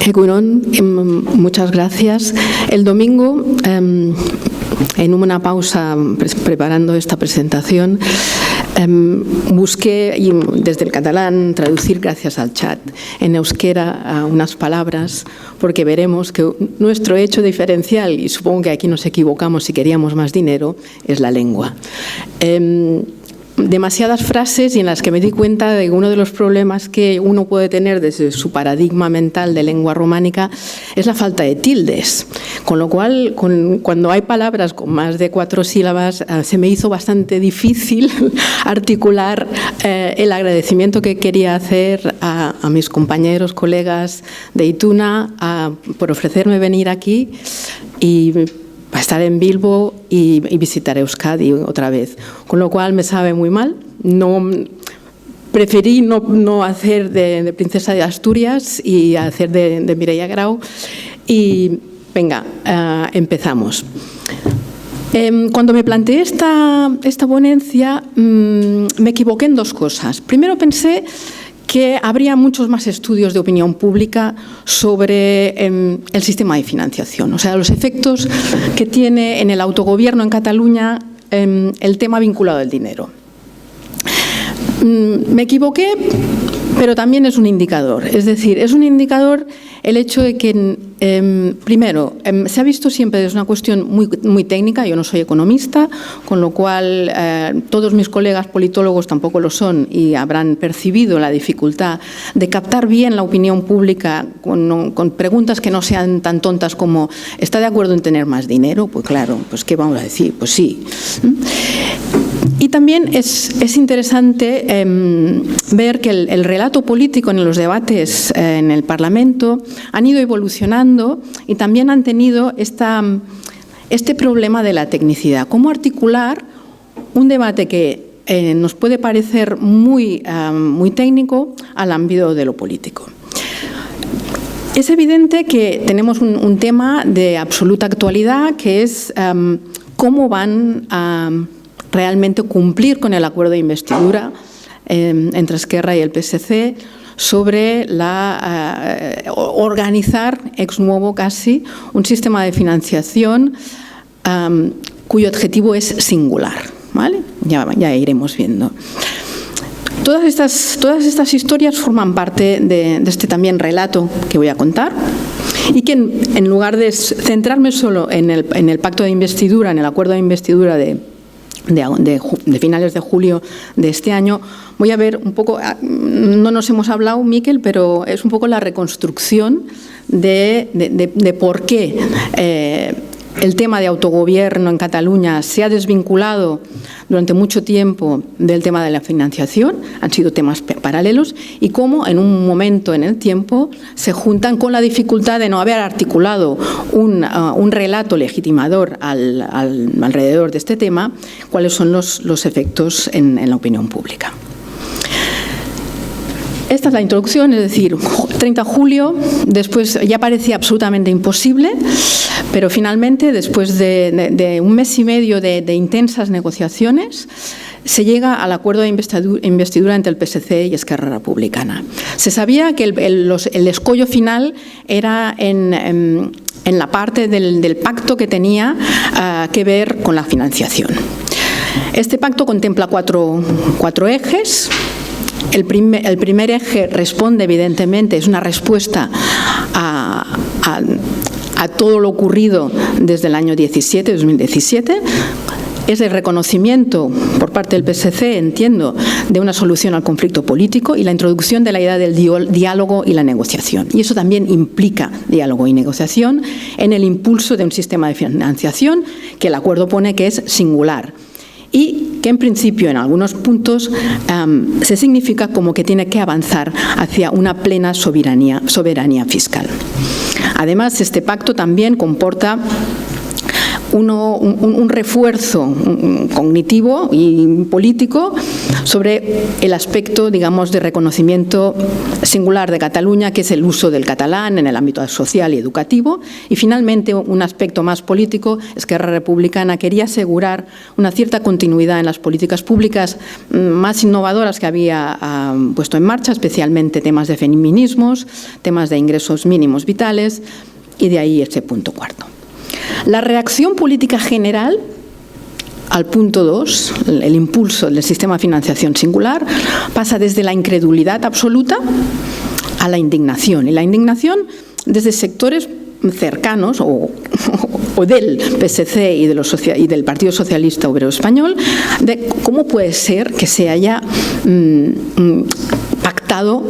Egunon, muchas gracias. El domingo, en una pausa preparando esta presentación, busqué desde el catalán traducir gracias al chat en euskera unas palabras, porque veremos que nuestro hecho diferencial, y supongo que aquí nos equivocamos si queríamos más dinero, es la lengua. Demasiadas frases y en las que me di cuenta de que uno de los problemas que uno puede tener desde su paradigma mental de lengua románica es la falta de tildes, con lo cual cuando hay palabras con más de 4 sílabas se me hizo bastante difícil articular el agradecimiento que quería hacer a mis compañeros, colegas de Ituna por ofrecerme venir aquí y a estar en Bilbo y visitar Euskadi otra vez. Con lo cual me sabe muy mal. Preferí no hacer de princesa de Asturias y hacer de Mireia Grau. Y venga, empezamos. Cuando me planteé esta ponencia me equivoqué en dos cosas. Primero pensé que habría muchos más estudios de opinión pública sobre el sistema de financiación, o sea, los efectos que tiene en el autogobierno en Cataluña el tema vinculado al dinero. Me equivoqué, pero también es un indicador. Es decir, es un indicador el hecho de que, primero, se ha visto siempre desde una cuestión muy técnica. Yo no soy economista, con lo cual todos mis colegas politólogos tampoco lo son y habrán percibido la dificultad de captar bien la opinión pública con preguntas que no sean tan tontas como ¿está de acuerdo en tener más dinero? Pues claro, pues ¿qué vamos a decir? Pues sí. Y también es interesante ver que el relato político en los debates en el Parlamento han ido evolucionando y también han tenido este problema de la tecnicidad. ¿Cómo articular un debate que nos puede parecer muy técnico al ámbito de lo político? Es evidente que tenemos un tema de absoluta actualidad, que es cómo van a realmente cumplir con el acuerdo de investidura entre Esquerra y el PSC sobre organizar ex novo casi un sistema de financiación cuyo objetivo es singular, ¿vale? Ya iremos viendo. Todas estas historias forman parte de este también relato que voy a contar y que en lugar de centrarme solo en el pacto de investidura, en el acuerdo de investidura de finales de julio de este año, voy a ver un poco, no nos hemos hablado, Miquel, pero es un poco la reconstrucción de por qué el tema de autogobierno en Cataluña se ha desvinculado durante mucho tiempo del tema de la financiación, han sido temas paralelos, y cómo en un momento en el tiempo se juntan con la dificultad de no haber articulado un relato legitimador alrededor de este tema, cuáles son los efectos en la opinión pública. Esta es la introducción, es decir, 30 de julio, después ya parecía absolutamente imposible, pero finalmente, después de un mes y medio de intensas negociaciones, se llega al acuerdo de investidura entre el PSC y Esquerra Republicana. Se sabía que el escollo final era en la parte del pacto que tenía que ver con la financiación. Este pacto contempla cuatro ejes. El primer eje responde, evidentemente, es una respuesta a todo lo ocurrido desde el año 2017. Es el reconocimiento por parte del PSC, entiendo, de una solución al conflicto político y la introducción de la idea del diálogo y la negociación. Y eso también implica diálogo y negociación en el impulso de un sistema de financiación que el acuerdo pone que es singular y que en principio en algunos puntos se significa como que tiene que avanzar hacia una plena soberanía fiscal. Además, este pacto también comporta un refuerzo cognitivo y político sobre el aspecto, digamos, de reconocimiento singular de Cataluña, que es el uso del catalán en el ámbito social y educativo. Y finalmente, un aspecto más político, Esquerra Republicana quería asegurar una cierta continuidad en las políticas públicas más innovadoras que había puesto en marcha, especialmente temas de feminismos, temas de ingresos mínimos vitales, y de ahí ese punto cuarto. La reacción política general al punto 2, el impulso del sistema de financiación singular, pasa desde la incredulidad absoluta a la indignación. Y la indignación desde sectores cercanos o del PSC y del Partido Socialista Obrero Español, de cómo puede ser que se haya pactado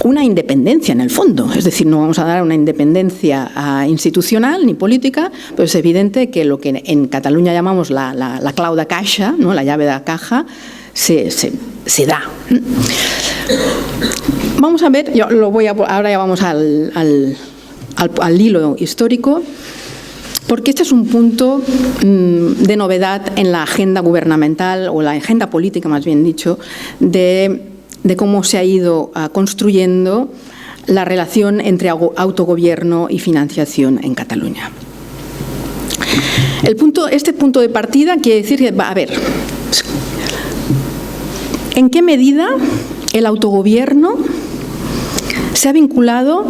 una independencia en el fondo. Es decir, no vamos a dar una independencia institucional ni política, pero es evidente que lo que en Cataluña llamamos la clau de caixa, ¿no?, la llave de la caja, se da. Vamos a ver, ahora ya vamos al hilo histórico, porque este es un punto de novedad en la agenda gubernamental, o la agenda política, más bien dicho, de cómo se ha ido construyendo la relación entre autogobierno y financiación en Cataluña. Este punto de partida quiere decir que, a ver, ¿en qué medida el autogobierno se ha vinculado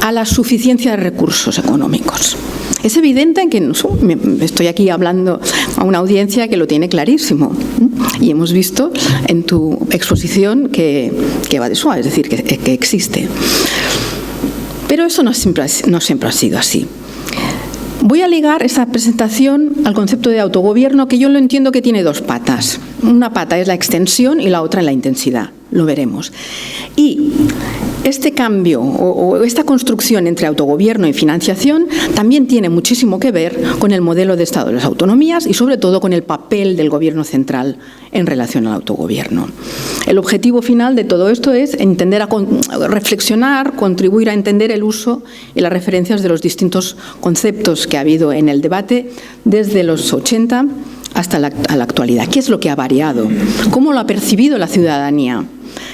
a la suficiencia de recursos económicos? Es evidente que estoy aquí hablando a una audiencia que lo tiene clarísimo, y hemos visto en tu exposición que va de suave, es decir, que existe. Pero eso no siempre ha sido así. Voy a ligar esa presentación al concepto de autogobierno, que yo lo entiendo que tiene dos patas. Una pata es la extensión y la otra la intensidad. Lo veremos. Y este cambio o esta construcción entre autogobierno y financiación también tiene muchísimo que ver con el modelo de Estado de las autonomías y sobre todo con el papel del Gobierno central en relación al autogobierno. El objetivo final de todo esto es reflexionar, contribuir a entender el uso y las referencias de los distintos conceptos que ha habido en el debate desde los 80 hasta la actualidad. ¿Qué es lo que ha variado? ¿Cómo lo ha percibido la ciudadanía?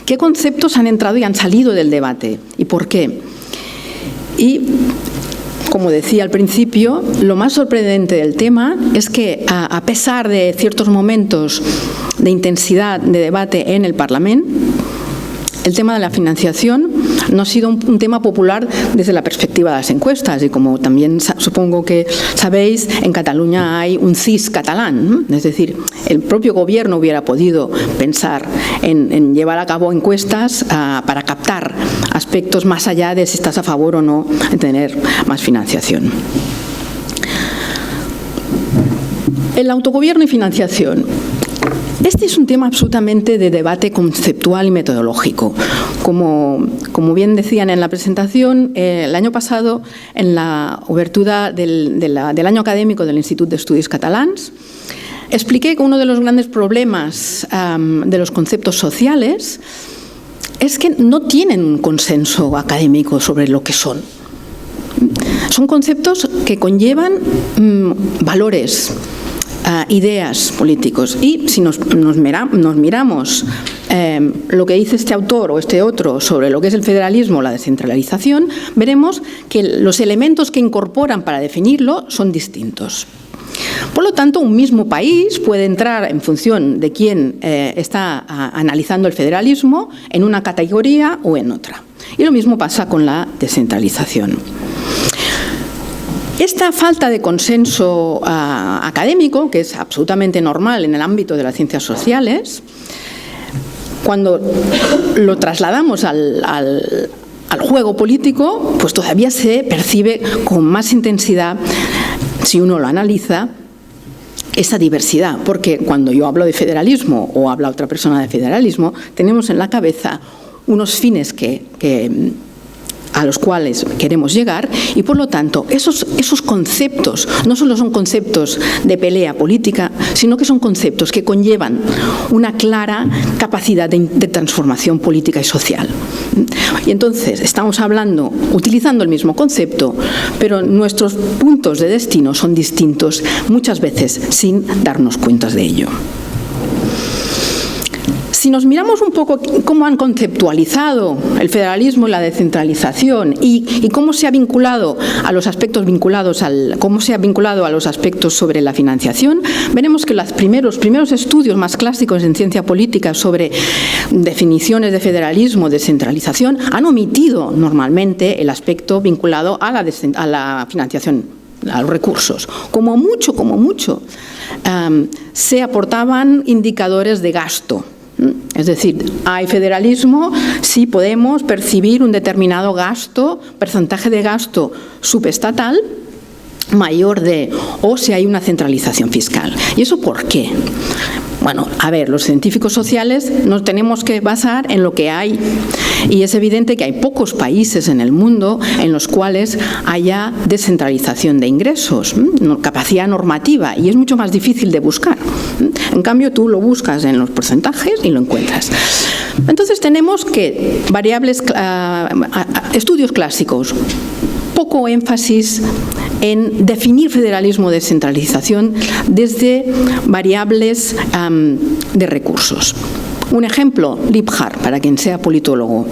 ¿Qué conceptos han entrado y han salido del debate? ¿Y por qué? Y, como decía al principio, lo más sorprendente del tema es que, a pesar de ciertos momentos de intensidad de debate en el Parlamento, el tema de la financiación no ha sido un tema popular desde la perspectiva de las encuestas, y como también supongo que sabéis, en Cataluña hay un CIS catalán, es decir, el propio gobierno hubiera podido pensar en llevar a cabo encuestas para captar aspectos más allá de si estás a favor o no de tener más financiación. El autogobierno y financiación. Este es un tema absolutamente de debate conceptual y metodológico. Como bien decían en la presentación, el año pasado, en la obertura del año académico del Institut d'Estudis Catalans, expliqué que uno de los grandes problemas de los conceptos sociales es que no tienen un consenso académico sobre lo que son. Son conceptos que conllevan valores, ideas políticos, y si nos miramos lo que dice este autor o este otro sobre lo que es el federalismo o la descentralización, veremos que los elementos que incorporan para definirlo son distintos. Por lo tanto, un mismo país puede entrar, en función de quién está analizando el federalismo, en una categoría o en otra. Y lo mismo pasa con la descentralización. Esta falta de consenso académico, que es absolutamente normal en el ámbito de las ciencias sociales, cuando lo trasladamos al juego político, pues todavía se percibe con más intensidad, si uno lo analiza, esa diversidad. Porque cuando yo hablo de federalismo o habla otra persona de federalismo, tenemos en la cabeza unos fines que a los cuales queremos llegar y, por lo tanto, esos conceptos no solo son conceptos de pelea política, sino que son conceptos que conllevan una clara capacidad de transformación política y social. Y entonces estamos utilizando el mismo concepto, pero nuestros puntos de destino son distintos, muchas veces sin darnos cuenta de ello. Si nos miramos un poco cómo han conceptualizado el federalismo y la descentralización y cómo se ha vinculado a los aspectos a los aspectos sobre la financiación, veremos que los primeros estudios más clásicos en ciencia política sobre definiciones de federalismo, descentralización, han omitido normalmente el aspecto vinculado a la financiación, a los recursos. Como mucho, se aportaban indicadores de gasto. Es decir, hay federalismo si podemos percibir un determinado gasto, porcentaje de gasto subestatal mayor o si hay una centralización fiscal. ¿Y eso por qué? Bueno, a ver, los científicos sociales nos tenemos que basar en lo que hay y es evidente que hay pocos países en el mundo en los cuales haya descentralización de ingresos, capacidad normativa, y es mucho más difícil de buscar. En cambio, tú lo buscas en los porcentajes y lo encuentras. Entonces tenemos que estudios clásicos, poco énfasis en definir federalismo o descentralización desde variables de recursos. Un ejemplo, Liebhardt, para quien sea politólogo,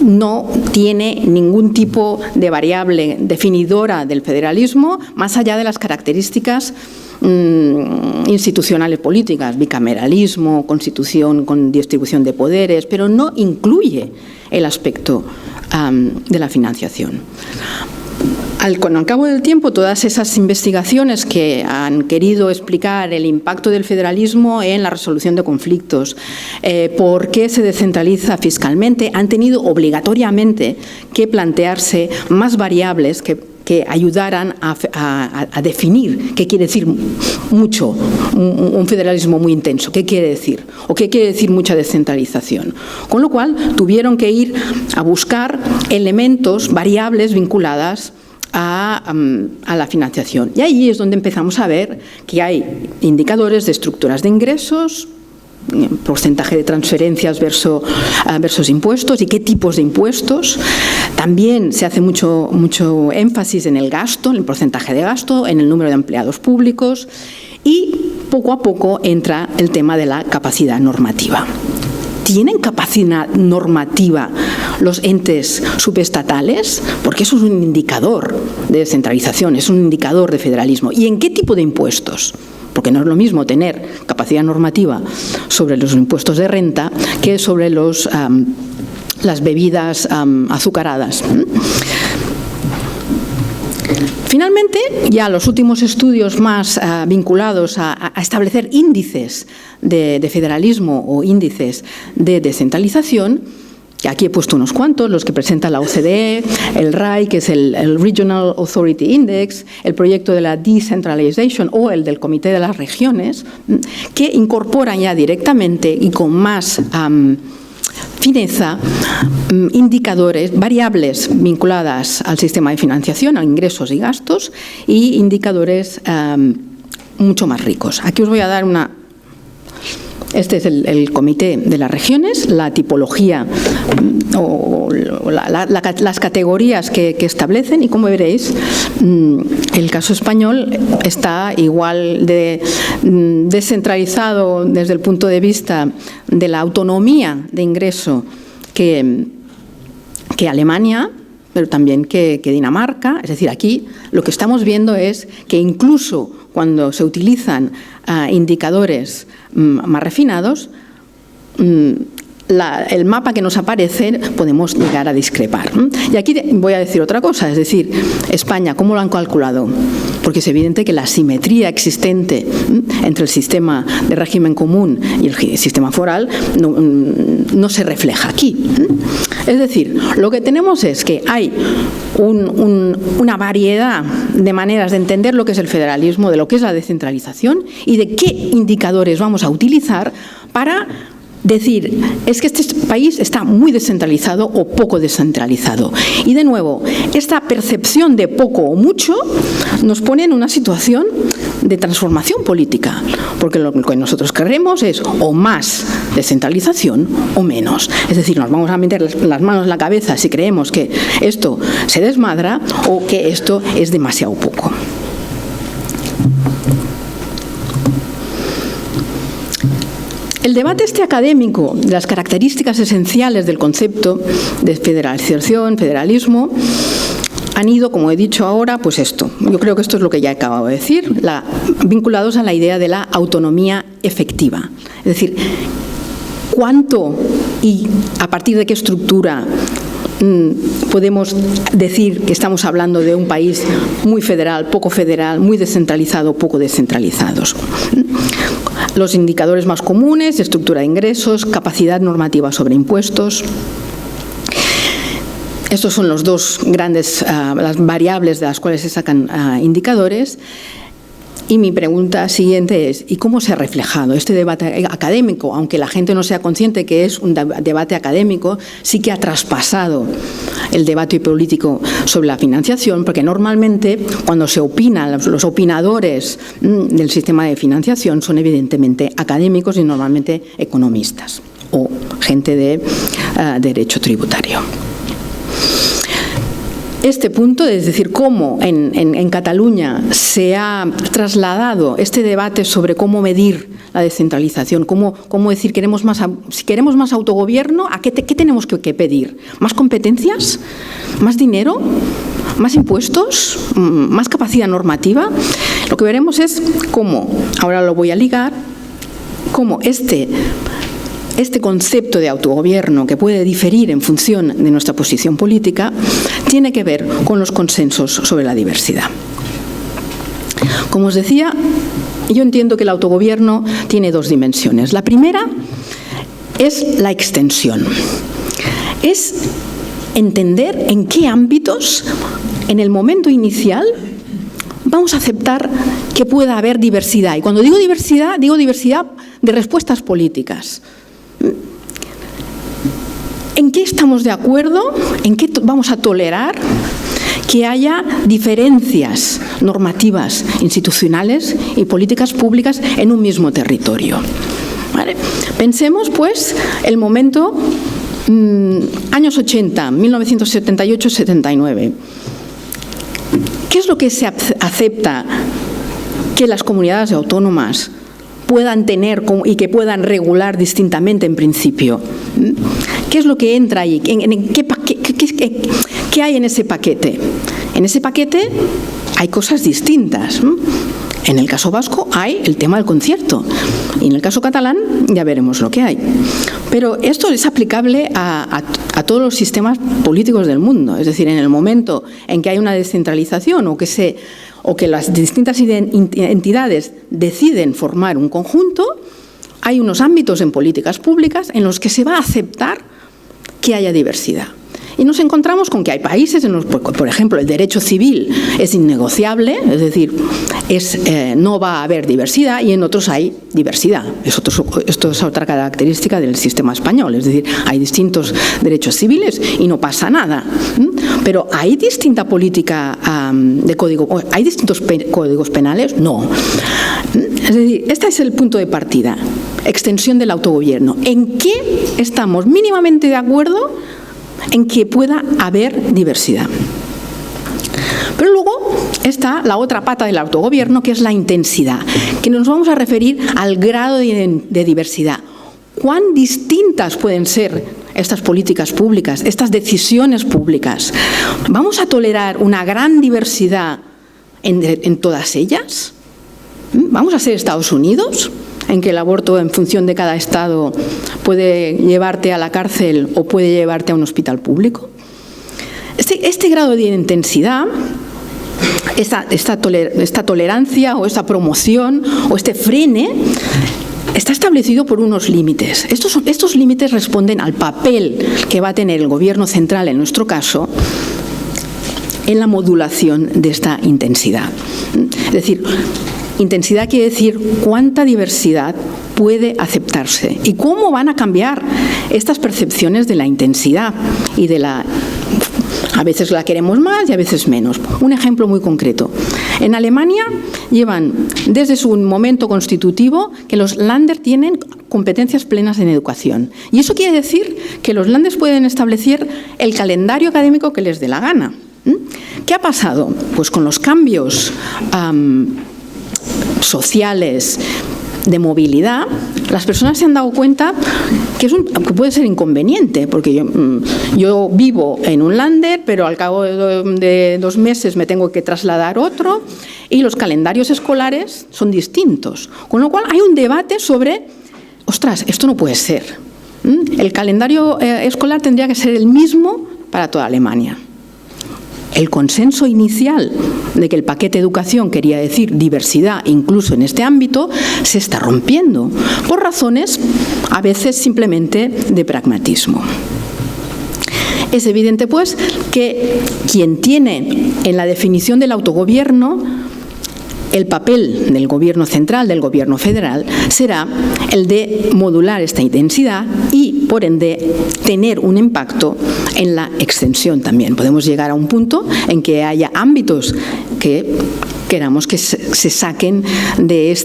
no tiene ningún tipo de variable definidora del federalismo más allá de las características institucionales políticas, bicameralismo, constitución con distribución de poderes, pero no incluye el aspecto de la financiación. Con el cabo del tiempo, todas esas investigaciones que han querido explicar el impacto del federalismo en la resolución de conflictos, por qué se descentraliza fiscalmente, han tenido obligatoriamente que plantearse más variables que ayudaran a definir qué quiere decir mucho, un federalismo muy intenso, qué quiere decir, o qué quiere decir mucha descentralización. Con lo cual, tuvieron que ir a buscar elementos, variables vinculadas a la financiación. Y ahí es donde empezamos a ver que hay indicadores de estructuras de ingresos, porcentaje de transferencias versus impuestos y qué tipos de impuestos. También se hace mucho énfasis en el gasto, en el porcentaje de gasto, en el número de empleados públicos y poco a poco entra el tema de la capacidad normativa. ¿Tienen capacidad normativa los entes subestatales? Porque eso es un indicador de descentralización, es un indicador de federalismo. ¿Y en qué tipo de impuestos? Porque no es lo mismo tener capacidad normativa sobre los impuestos de renta que sobre las bebidas azucaradas. Finalmente, ya los últimos estudios más vinculados a establecer índices de federalismo o índices de descentralización, que aquí he puesto unos cuantos, los que presenta la OCDE, el RAI, que es el Regional Authority Index, el proyecto de la Decentralization o el del Comité de las Regiones, que incorporan ya directamente y con más fineza indicadores, variables vinculadas al sistema de financiación, a ingresos y gastos, y indicadores mucho más ricos. Aquí os voy a dar este es el Comité de las Regiones, la tipología o las categorías que establecen, y como veréis, el caso español está igual de descentralizado desde el punto de vista de la autonomía de ingreso que Alemania, pero también que Dinamarca. Es decir, aquí lo que estamos viendo es que incluso cuando se utilizan indicadores más refinados, el mapa que nos aparece podemos llegar a discrepar. Y aquí voy a decir otra cosa, es decir, España, ¿cómo lo han calculado? Porque es evidente que la asimetría existente entre el sistema de régimen común y el sistema foral no se refleja aquí. Es decir, lo que tenemos es que hay una variedad de maneras de entender lo que es el federalismo, de lo que es la descentralización y de qué indicadores vamos a utilizar para decir, es que este país está muy descentralizado o poco descentralizado. Y de nuevo, esta percepción de poco o mucho nos pone en una situación de transformación política, porque lo que nosotros queremos es o más descentralización o menos. Es decir, nos vamos a meter las manos en la cabeza si creemos que esto se desmadra o que esto es demasiado poco. El debate académico de las características esenciales del concepto de federalización, federalismo, han ido, como he dicho ahora, pues esto. Yo creo que esto es lo que ya he acabado de decir, vinculados a la idea de la autonomía efectiva. Es decir, cuánto y a partir de qué estructura podemos decir que estamos hablando de un país muy federal, poco federal, muy descentralizado, poco descentralizados. Los indicadores más comunes: estructura de ingresos, capacidad normativa sobre impuestos. Estos son los dos grandes las variables de las cuales se sacan indicadores. Y mi pregunta siguiente es, ¿y cómo se ha reflejado este debate académico? Aunque la gente no sea consciente que es un debate académico, sí que ha traspasado el debate político sobre la financiación, porque normalmente cuando se opina, los opinadores del sistema de financiación son evidentemente académicos y normalmente economistas o gente de derecho tributario. Este punto, es decir, cómo en Cataluña se ha trasladado este debate sobre cómo medir la descentralización, cómo decir, si queremos más autogobierno, ¿qué tenemos que pedir? ¿Más competencias? ¿Más dinero? ¿Más impuestos? ¿Más capacidad normativa? Lo que veremos es cómo, ahora lo voy a ligar, cómo este concepto de autogobierno, que puede diferir en función de nuestra posición política, tiene que ver con los consensos sobre la diversidad. Como os decía, yo entiendo que el autogobierno tiene dos dimensiones. La primera es la extensión. Es entender en qué ámbitos, en el momento inicial, vamos a aceptar que pueda haber diversidad. Y cuando digo diversidad de respuestas políticas. ¿En qué estamos de acuerdo? ¿En qué vamos a tolerar que haya diferencias normativas, institucionales y políticas públicas en un mismo territorio? ¿Vale? Pensemos, pues, el momento años 80, 1978-79. ¿Qué es lo que se acepta que las comunidades autónomas puedan tener y que puedan regular distintamente en principio? ¿Qué es lo que entra ahí? ¿Qué hay en ese paquete? En ese paquete hay cosas distintas. En el caso vasco hay el tema del concierto y en el caso catalán ya veremos lo que hay. Pero esto es aplicable a todos los sistemas políticos del mundo. Es decir, en el momento en que hay una descentralización o que las distintas entidades deciden formar un conjunto, hay unos ámbitos en políticas públicas en los que se va a aceptar que haya diversidad. Y nos encontramos con que hay países en los que, por ejemplo, el derecho civil es innegociable, es decir, no va a haber diversidad, y en otros hay diversidad. Esto es otra característica del sistema español, es decir, hay distintos derechos civiles y no pasa nada. Pero ¿hay distinta política de código? ¿Hay distintos códigos penales? No. Es decir, este es el punto de partida, extensión del autogobierno. ¿En qué estamos mínimamente de acuerdo en que pueda haber diversidad? Pero luego está la otra pata del autogobierno, que es la intensidad, que nos vamos a referir al grado de diversidad. ¿Cuán distintas pueden ser estas políticas públicas, estas decisiones públicas? ¿Vamos a tolerar una gran diversidad en todas ellas? ¿Vamos a ser Estados Unidos, en que el aborto en función de cada estado puede llevarte a la cárcel o puede llevarte a un hospital público? Este grado de intensidad, esta tolerancia o esta promoción o este frene está establecido por unos límites. Estos límites responden al papel que va a tener el gobierno central, en nuestro caso, en la modulación de esta intensidad. Es decir, intensidad quiere decir cuánta diversidad puede aceptarse y cómo van a cambiar estas percepciones de la intensidad y de la... A veces la queremos más y a veces menos. Un ejemplo muy concreto. En Alemania llevan desde su momento constitutivo que los Länder tienen competencias plenas en educación. Y eso quiere decir que los Länder pueden establecer el calendario académico que les dé la gana. ¿Qué ha pasado? Pues con los cambios sociales de movilidad, las personas se han dado cuenta que puede ser inconveniente, porque yo vivo en un Länder, pero al cabo de 2 meses me tengo que trasladar a otro y los calendarios escolares son distintos. Con lo cual hay un debate sobre, ostras, esto no puede ser. El calendario escolar tendría que ser el mismo para toda Alemania. El consenso inicial de que el paquete educación quería decir diversidad incluso en este ámbito se está rompiendo por razones a veces simplemente de pragmatismo. Es evidente pues que quien tiene en la definición del autogobierno el papel del gobierno central, del gobierno federal, será el de modular esta intensidad y, por ende, tener un impacto en la extensión también. Podemos llegar a un punto en que haya ámbitos que queramos que se saquen de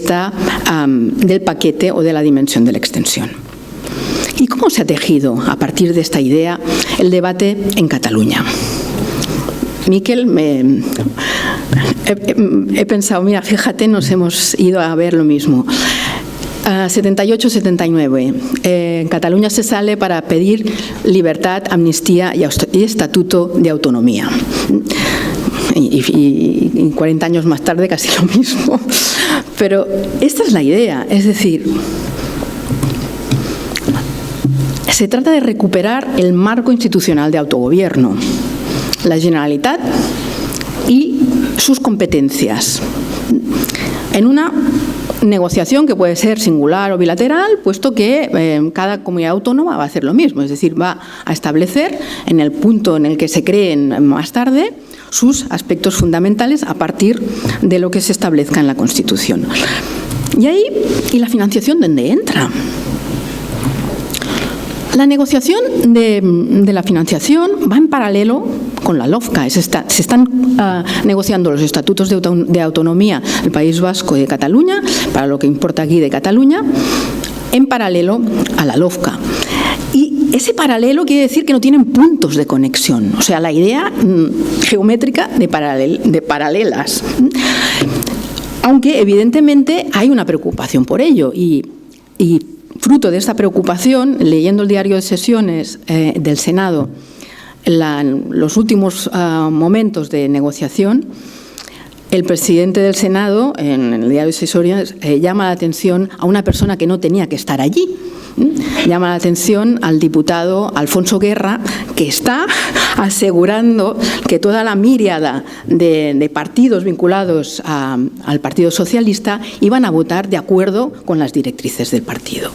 del paquete o de la dimensión de la extensión. ¿Y cómo se ha tejido, a partir de esta idea, el debate en Cataluña? Miquel, he pensado, mira, fíjate, nos hemos ido a ver lo mismo. 78-79, en Cataluña se sale para pedir libertad, amnistía y estatuto de autonomía. Y 40 años más tarde casi lo mismo. Pero esta es la idea, es decir, se trata de recuperar el marco institucional de autogobierno, la Generalitat y sus competencias, en una negociación que puede ser singular o bilateral, puesto que cada comunidad autónoma va a hacer lo mismo, es decir, va a establecer en el punto en el que se creen más tarde sus aspectos fundamentales a partir de lo que se establezca en la Constitución. ¿Y la financiación dónde entra? La negociación de la financiación va en paralelo con la LOFCA. Se están negociando los estatutos de autonomía del País Vasco y de Cataluña, para lo que importa aquí de Cataluña, en paralelo a la LOFCA. Y ese paralelo quiere decir que no tienen puntos de conexión, o sea, la idea geométrica de paralelas. Aunque, evidentemente, hay una preocupación por ello y fruto de esta preocupación, leyendo el diario de sesiones del Senado, los últimos momentos de negociación, el presidente del Senado, en el diario de sesiones, llama la atención a una persona que no tenía que estar allí. Llama la atención al diputado Alfonso Guerra, que está asegurando que toda la miríada de partidos vinculados al Partido Socialista iban a votar de acuerdo con las directrices del partido.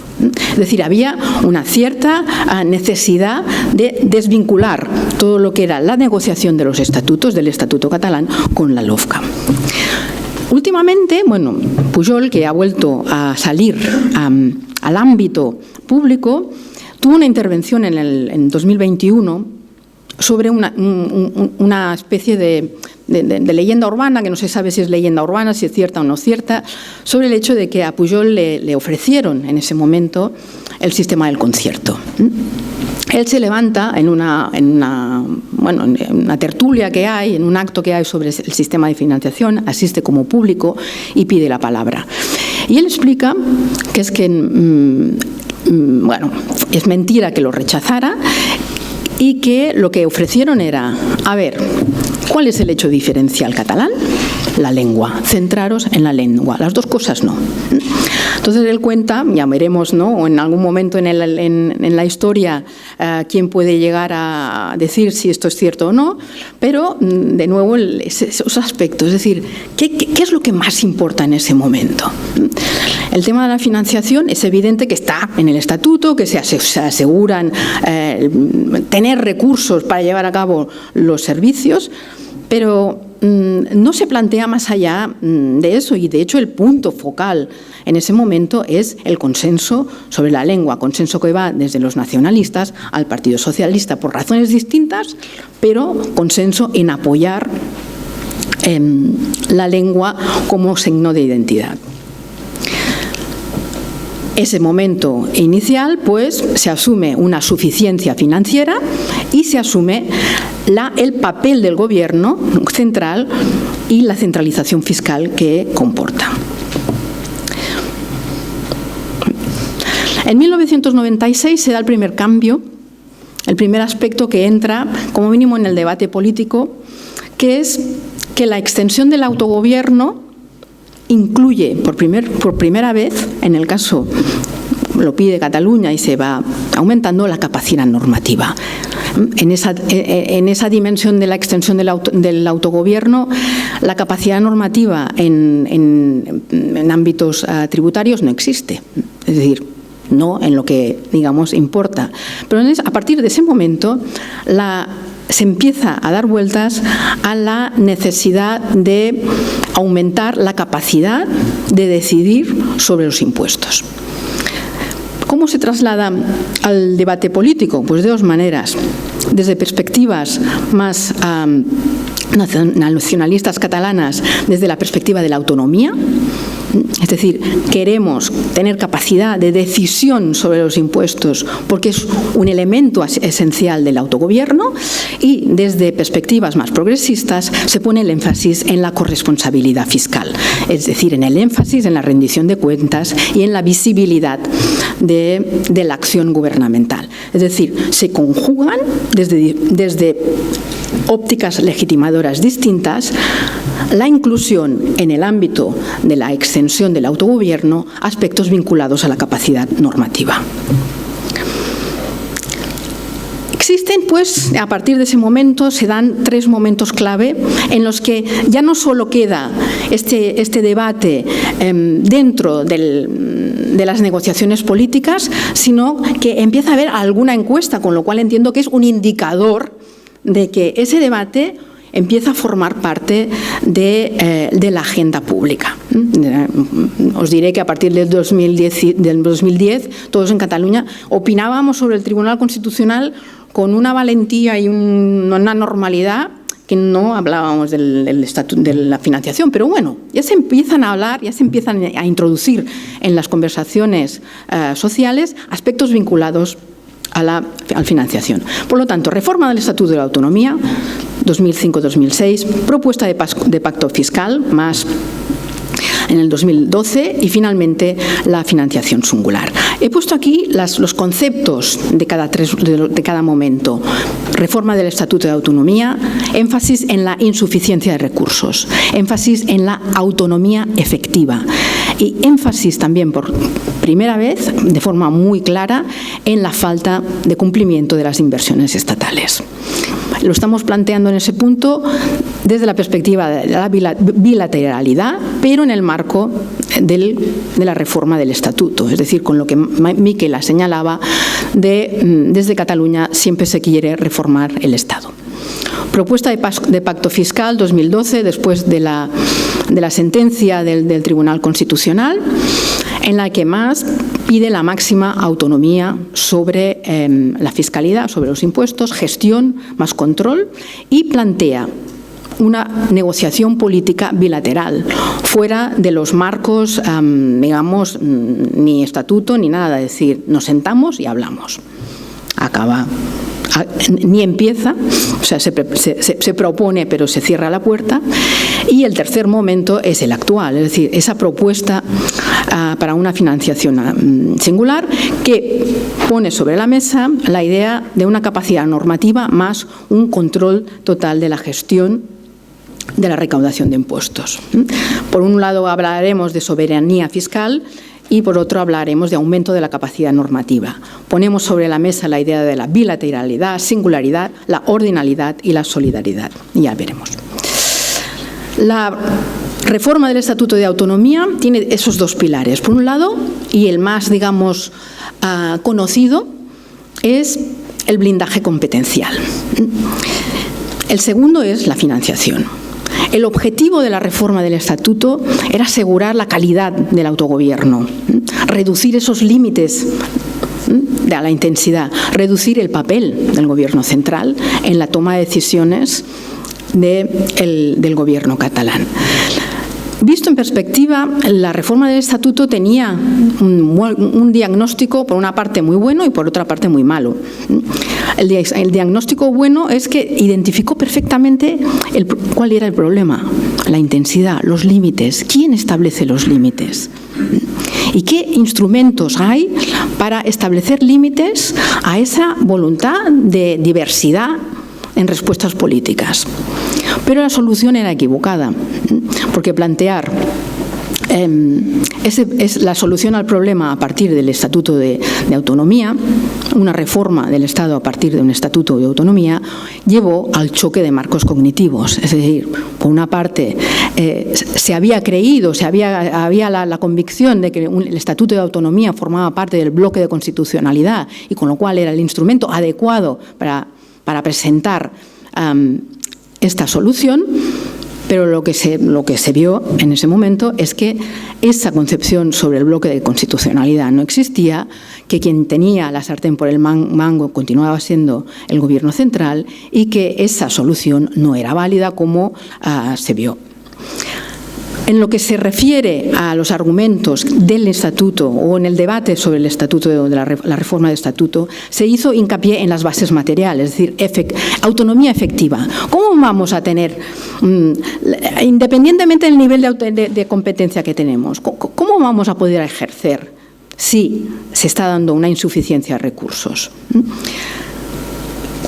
Es decir, había una cierta necesidad de desvincular todo lo que era la negociación de los estatutos, del Estatuto catalán, con la LOFCA. Últimamente, bueno, Pujol, que ha vuelto a salir al ámbito público, tuvo una intervención en 2021 sobre una especie de leyenda urbana, que no se sabe si es leyenda urbana, si es cierta o no cierta, sobre el hecho de que a Pujol le ofrecieron en ese momento el sistema del concierto. Él se levanta en una tertulia que hay, en un acto que hay sobre el sistema de financiación, asiste como público y pide la palabra. Y él explica que es que, es mentira que lo rechazara y que lo que ofrecieron era, a ver, ¿cuál es el hecho diferencial catalán? La lengua, centraros en la lengua, las dos cosas no. Entonces él cuenta, ya veremos, ¿no?, o en algún momento en la historia quién puede llegar a decir si esto es cierto o no, pero de nuevo esos aspectos, es decir, ¿qué es lo que más importa en ese momento? El tema de la financiación es evidente que está en el estatuto, que se aseguran tener recursos para llevar a cabo los servicios, pero no se plantea más allá de eso, y de hecho el punto focal en ese momento es el consenso sobre la lengua, consenso que va desde los nacionalistas al Partido Socialista por razones distintas, pero consenso en apoyar la lengua como signo de identidad. Ese momento inicial, pues, se asume una suficiencia financiera y se asume el papel del Gobierno central y la centralización fiscal que comporta. En 1996 se da el primer cambio, el primer aspecto que entra, como mínimo, en el debate político, que es que la extensión del autogobierno incluye por primera vez, en el caso lo pide Cataluña y se va aumentando, la capacidad normativa. En esa dimensión de la extensión del autogobierno, la capacidad normativa en ámbitos tributarios no existe. Es decir, no en lo que, digamos, importa. Pero a partir de ese momento, se empieza a dar vueltas a la necesidad de aumentar la capacidad de decidir sobre los impuestos. ¿Cómo se traslada al debate político? Pues de dos maneras. Desde perspectivas más nacionalistas catalanas, desde la perspectiva de la autonomía. Es decir, queremos tener capacidad de decisión sobre los impuestos porque es un elemento esencial del autogobierno, y desde perspectivas más progresistas se pone el énfasis en la corresponsabilidad fiscal, es decir, en el énfasis en la rendición de cuentas y en la visibilidad de la acción gubernamental. Es decir, se conjugan desde ópticas legitimadoras distintas la inclusión en el ámbito de la extensión del autogobierno aspectos vinculados a la capacidad normativa. Existen, pues, a partir de ese momento se dan tres momentos clave en los que ya no solo queda este debate dentro de las negociaciones políticas, sino que empieza a haber alguna encuesta, con lo cual entiendo que es un indicador de que ese debate empieza a formar parte de la agenda pública. Os diré que a partir del 2010 todos en Cataluña opinábamos sobre el Tribunal Constitucional con una valentía y una normalidad que no hablábamos del estatuto de la financiación, pero bueno, ya se empiezan a hablar, ya se empiezan a introducir en las conversaciones sociales aspectos vinculados a la financiación. Por lo tanto, reforma del Estatuto de la Autonomía, 2005-2006, propuesta de pacto fiscal, más en el 2012, y finalmente la financiación singular. He puesto aquí los conceptos de cada momento. Reforma del Estatuto de Autonomía, énfasis en la insuficiencia de recursos, énfasis en la autonomía efectiva y énfasis también por primera vez, de forma muy clara, en la falta de cumplimiento de las inversiones estatales. Lo estamos planteando en ese punto desde la perspectiva de la bilateralidad, pero en el marco de la reforma del Estatuto, es decir, con lo que Miquel señalaba, desde Cataluña siempre se quiere reformar el Estado. Propuesta de pacto fiscal 2012, después de la sentencia del Tribunal Constitucional, en la que más pide la máxima autonomía sobre la fiscalidad, sobre los impuestos, gestión, más control, y plantea una negociación política bilateral, fuera de los marcos, digamos, ni estatuto ni nada, es decir, nos sentamos y hablamos. Acaba. Ni empieza, o sea, se propone pero se cierra la puerta. Y el tercer momento es el actual, es decir, esa propuesta para una financiación singular que pone sobre la mesa la idea de una capacidad normativa más un control total de la gestión de la recaudación de impuestos. Por un lado hablaremos de soberanía fiscal y por otro hablaremos de aumento de la capacidad normativa. Ponemos sobre la mesa la idea de la bilateralidad, singularidad, la ordinalidad y la solidaridad. Y ya veremos. La reforma del Estatuto de Autonomía tiene esos dos pilares. Por un lado, y el más, digamos, conocido, es el blindaje competencial. El segundo es la financiación. El objetivo de la reforma del Estatuto era asegurar la calidad del autogobierno, reducir esos límites de la intensidad, reducir el papel del Gobierno central en la toma de decisiones del Gobierno catalán. Visto en perspectiva, la reforma del Estatuto tenía un diagnóstico, por una parte muy bueno y por otra parte muy malo. El diagnóstico bueno es que identificó perfectamente cuál era el problema, la intensidad, los límites. ¿Quién establece los límites? ¿Y qué instrumentos hay para establecer límites a esa voluntad de diversidad en respuestas políticas? Pero la solución era equivocada, porque plantear es la solución al problema a partir del Estatuto de Autonomía, una reforma del Estado a partir de un Estatuto de Autonomía, llevó al choque de marcos cognitivos. Es decir, por una parte, se había creído, había la convicción de que el Estatuto de Autonomía formaba parte del bloque de constitucionalidad y con lo cual era el instrumento adecuado para presentar esta solución, pero lo que se vio en ese momento es que esa concepción sobre el bloque de constitucionalidad no existía, que quien tenía la sartén por el mango continuaba siendo el Gobierno central y que esa solución no era válida como se vio. En lo que se refiere a los argumentos del Estatuto o en el debate sobre el Estatuto, de la reforma del Estatuto, se hizo hincapié en las bases materiales, es decir, autonomía efectiva. ¿Cómo vamos a tener, independientemente del nivel de competencia que tenemos, cómo vamos a poder ejercer si se está dando una insuficiencia de recursos?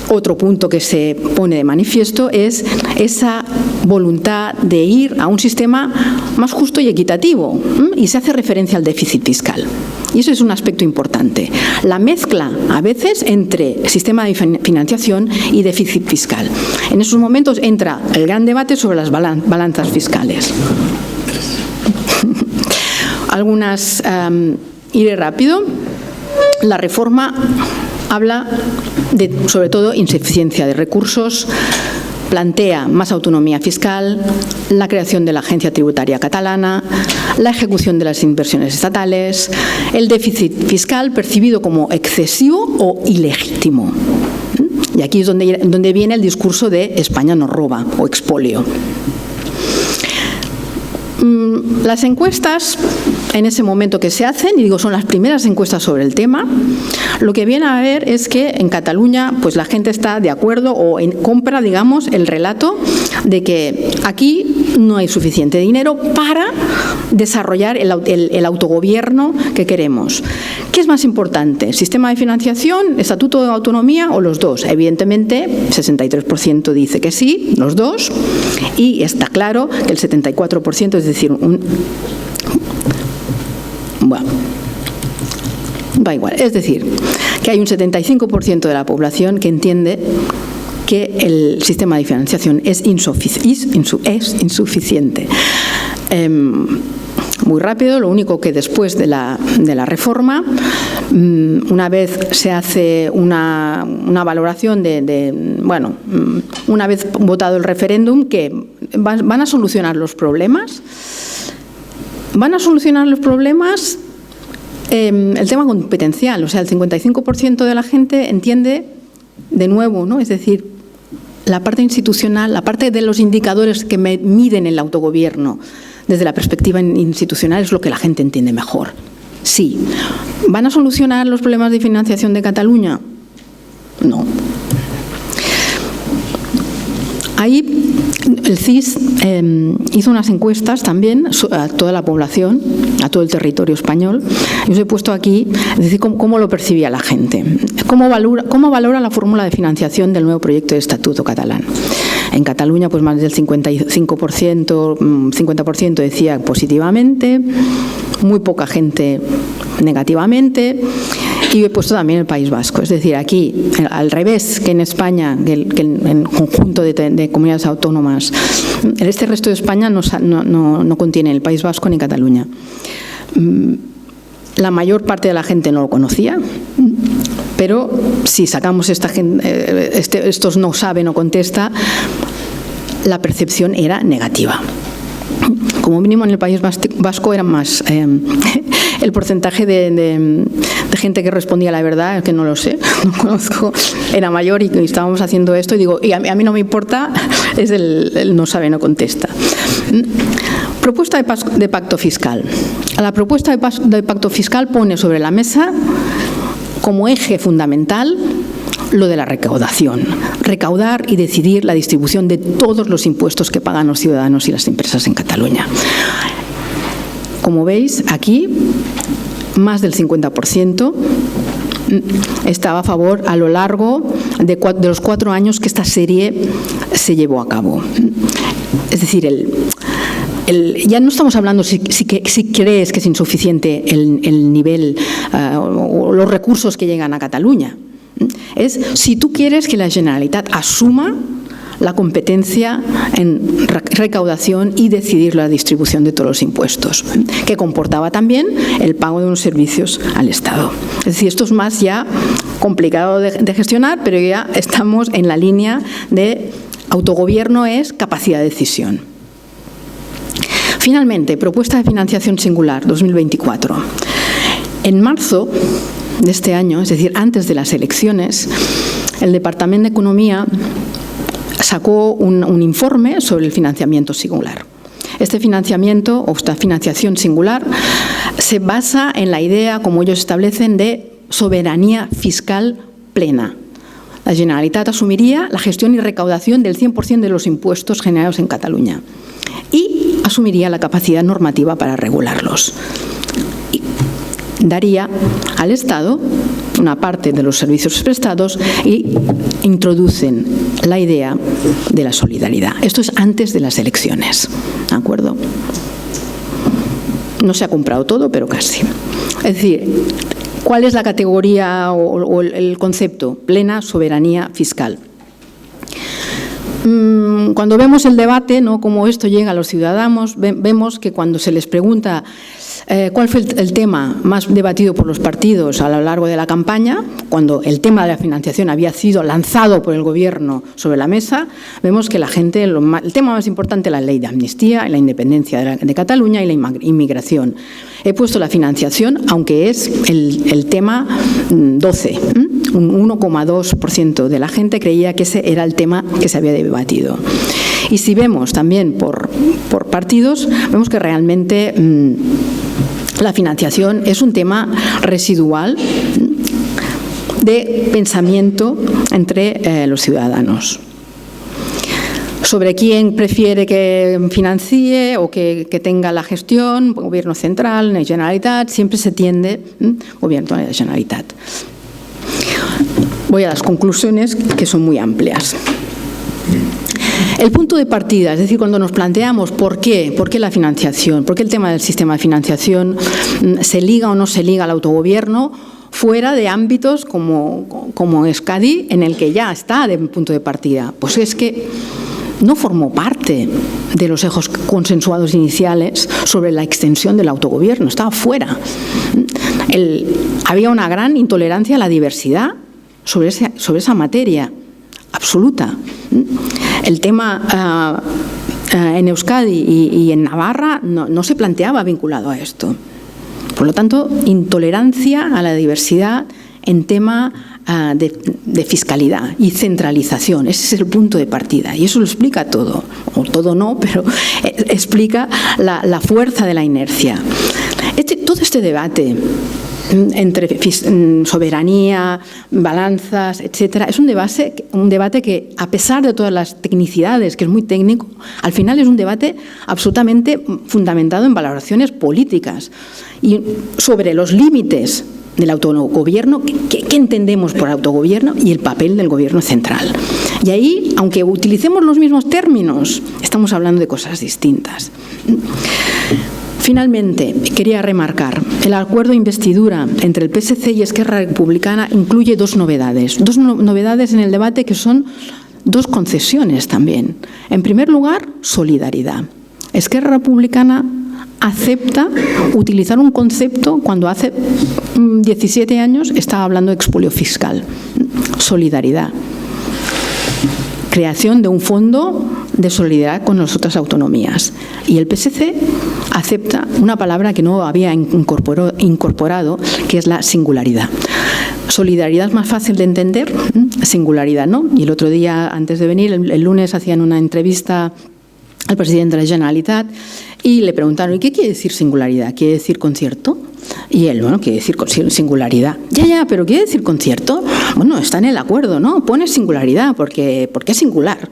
Otro punto que se pone de manifiesto es esa voluntad de ir a un sistema más justo y equitativo, y se hace referencia al déficit fiscal. Y eso es un aspecto importante. La mezcla, a veces, entre sistema de financiación y déficit fiscal. En esos momentos entra el gran debate sobre las balanzas fiscales. Algunas, iré rápido. La reforma habla de, sobre todo, insuficiencia de recursos, plantea más autonomía fiscal, la creación de la Agencia Tributaria Catalana, la ejecución de las inversiones estatales, el déficit fiscal percibido como excesivo o ilegítimo. Y aquí es donde viene el discurso de España nos roba o expolio. Las encuestas, en ese momento que se hacen, y digo, son las primeras encuestas sobre el tema, lo que viene a ver es que en Cataluña pues la gente está de acuerdo o compra, digamos, el relato de que aquí no hay suficiente dinero para desarrollar el autogobierno que queremos. ¿Qué es más importante? ¿Sistema de financiación, Estatuto de Autonomía o los dos? Evidentemente, 63% dice que sí, los dos, y está claro que el 74%, es decir, bueno, va igual. Es decir, que hay un 75% de la población que entiende que el sistema de financiación es insuficiente. Muy rápido, lo único que después de la reforma, una vez se hace una valoración bueno, una vez votado el referéndum, que van a solucionar los problemas. Van a solucionar los problemas el tema competencial, o sea, el 55% de la gente entiende de nuevo, ¿no? Es decir, la parte institucional, la parte de los indicadores que miden el autogobierno desde la perspectiva institucional es lo que la gente entiende mejor. Sí. ¿Van a solucionar los problemas de financiación de Cataluña? No. Ahí el CIS hizo unas encuestas también a toda la población, a todo el territorio español. Yo os he puesto aquí, es decir, cómo lo percibía la gente. ¿Cómo valora la fórmula de financiación del nuevo proyecto de Estatuto catalán? En Cataluña, pues más del 50% decía positivamente, muy poca gente negativamente, y he puesto también el País Vasco. Es decir, aquí, al revés que en España, que en el conjunto de comunidades autónomas, este resto de España no contiene el País Vasco ni Cataluña. La mayor parte de la gente no lo conocía, pero si sacamos estos no sabe, no contesta, la percepción era negativa. Como mínimo en el País Vasco era más el porcentaje de gente que respondía la verdad, es que no lo sé, no conozco, era mayor y estábamos haciendo esto y digo, y a mí no me importa, es el no sabe, no contesta. Propuesta de pacto fiscal. La propuesta de pacto fiscal pone sobre la mesa como eje fundamental lo de la recaudación. Recaudar y decidir la distribución de todos los impuestos que pagan los ciudadanos y las empresas en Cataluña. Como veis, aquí más del 50% estaba a favor a lo largo de los 4 años que esta serie se llevó a cabo. Es decir, ya no estamos hablando si crees que es insuficiente el nivel o los recursos que llegan a Cataluña. Es si tú quieres que la Generalitat asuma la competencia en recaudación y decidir la distribución de todos los impuestos, que comportaba también el pago de unos servicios al Estado. Es decir, esto es más ya complicado de gestionar, pero ya estamos en la línea de autogobierno es capacidad de decisión. Finalmente, propuesta de financiación singular 2024. En marzo de este año, es decir, antes de las elecciones, el Departamento de Economía sacó un informe sobre el financiamiento singular. Este financiamiento o esta financiación singular se basa en la idea, como ellos establecen, de soberanía fiscal plena. La Generalitat asumiría la gestión y recaudación del 100% de los impuestos generados en Cataluña y asumiría la capacidad normativa para regularlos. Daría al Estado una parte de los servicios prestados y introducen la idea de la solidaridad. Esto es antes de las elecciones, ¿de acuerdo? No se ha comprado todo, pero casi. Es decir, ¿cuál es la categoría o el concepto? Plena soberanía fiscal. Cuando vemos el debate, ¿no?, cómo esto llega a los ciudadanos, vemos que cuando se les pregunta ¿cuál fue el tema más debatido por los partidos a lo largo de la campaña? Cuando el tema de la financiación había sido lanzado por el Gobierno sobre la mesa, vemos que la gente, el tema más importante es la ley de amnistía, la independencia de Cataluña y la inmigración. He puesto la financiación, aunque es el tema 12. Un 1,2% de la gente creía que ese era el tema que se había debatido. Y si vemos también por partidos, vemos que realmente la financiación es un tema residual de pensamiento entre los ciudadanos. Sobre quién prefiere que financie o que tenga la gestión, Gobierno central, Generalitat, siempre se tiende Gobierno de la Generalitat. Voy a las conclusiones, que son muy amplias. El punto de partida, es decir, cuando nos planteamos por qué la financiación, por qué el tema del sistema de financiación se liga o no se liga al autogobierno, fuera de ámbitos como Euskadi, en el que ya está de punto de partida, pues es que no formó parte de los ejes consensuados iniciales sobre la extensión del autogobierno, estaba fuera. Había una gran intolerancia a la diversidad sobre esa materia absoluta. El tema en Euskadi y en Navarra no se planteaba vinculado a esto. Por lo tanto, intolerancia a la diversidad en tema de fiscalidad y centralización. Ese es el punto de partida y eso lo explica todo, o todo no, pero explica la fuerza de la inercia. Todo este debate entre soberanía, balanzas, etcétera, es un debate que, a pesar de todas las tecnicidades, que es muy técnico, al final es un debate absolutamente fundamentado en valoraciones políticas y sobre los límites del autogobierno, qué entendemos por autogobierno y el papel del Gobierno central. Y ahí, aunque utilicemos los mismos términos, estamos hablando de cosas distintas. Finalmente, quería remarcar, el acuerdo de investidura entre el PSC y Esquerra Republicana incluye dos novedades en el debate que son dos concesiones también. En primer lugar, solidaridad. Esquerra Republicana acepta utilizar un concepto cuando hace 17 años estaba hablando de expolio fiscal. Solidaridad. Creación de un fondo de solidaridad con las otras autonomías. Y el PSC acepta una palabra que no había incorporado, que es la singularidad. Solidaridad es más fácil de entender, singularidad no. Y el otro día, antes de venir, el lunes, hacían una entrevista al presidente de la Generalitat y le preguntaron, ¿y qué quiere decir singularidad? ¿Quiere decir concierto? Y él, bueno, quiere decir singularidad. Ya, pero ¿quiere decir concierto? Bueno, está en el acuerdo, ¿no? Pone singularidad porque es singular.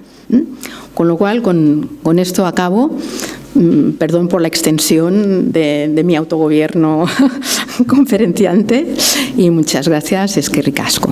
Con lo cual, con esto acabo. Perdón por la extensión de mi autogobierno conferenciante y muchas gracias, eskerrik asko.